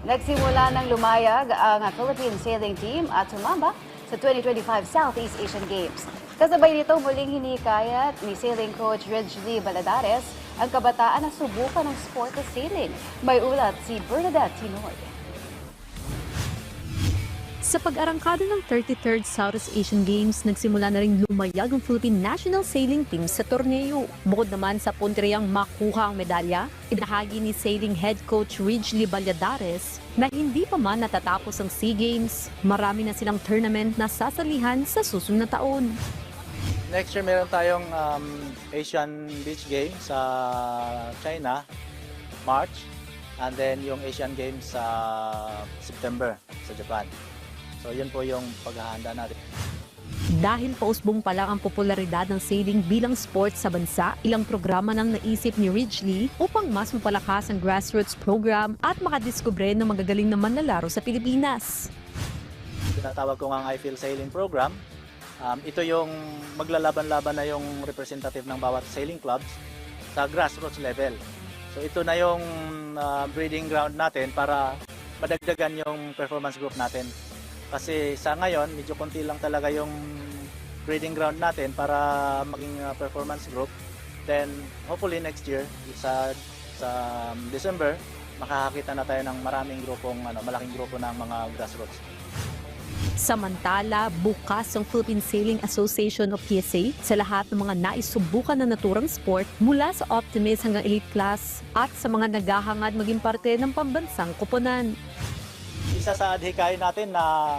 Nagsimula ng lumayag ang Philippine Sailing Team at sumamba sa 2025 Southeast Asian Games. Kasabay nito muling hinikayat ni sailing coach Ridgely Baladares ang kabataan na subukan ng sport na sailing. May ulat si Bernadette Tinoy. Sa pag-arangkada ng 33rd Southeast Asian Games, nagsimula na rin lumayag ang Philippine National Sailing Team sa torneo. Bukod naman sa puntiriyang makuha ang medalya, inahagi ni sailing head coach Ridgely Baladares na hindi pa man natatapos ang SEA Games, marami na silang tournament na sasalihan sa susunod na taon. Next year meron tayong Asian Beach Games sa China, March, and then yung Asian Games sa September sa Japan. So yun po yung paghahanda natin. Dahil pausbong pa lang ang popularidad ng sailing bilang sport sa bansa, ilang programa nang naisip ni Ridgely upang mas mapalakas ang grassroots program at makadiskubre ng magagaling na manlalaro sa Pilipinas. Tinatawag ko nga ang I Feel Sailing Program. Ito yung maglalaban-laban na yung representative ng bawat sailing clubs sa grassroots level. So ito na yung breeding ground natin para madagdagan yung performance group natin. Kasi sa ngayon, medyo konti lang talaga yung breeding ground natin para maging performance group. Then hopefully next year, sa December, makakakita na tayo ng maraming grupong, malaking grupo ng mga grassroots. Samantala, bukas ang Philippine Sailing Association o PSA sa lahat ng mga naisubukan na naturang sport mula sa optimist hanggang elite class at sa mga naghahangad maging parte ng pambansang koponan. Isa sa adhikain natin na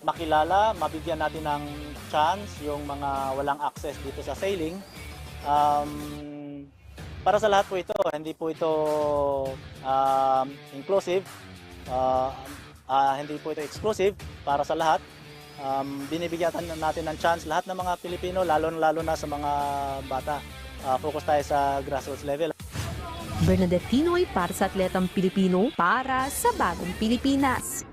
makilala, mabigyan natin ng chance yung mga walang access dito sa sailing. Para sa lahat po ito, hindi po ito inclusive, hindi po ito exclusive para sa lahat. Binibigyan natin ng chance lahat ng mga Pilipino, lalo na sa mga bata. Focus tayo sa grassroots level. Bernadette Tinoy para sa Atletang Pilipino para sa Bagong Pilipinas.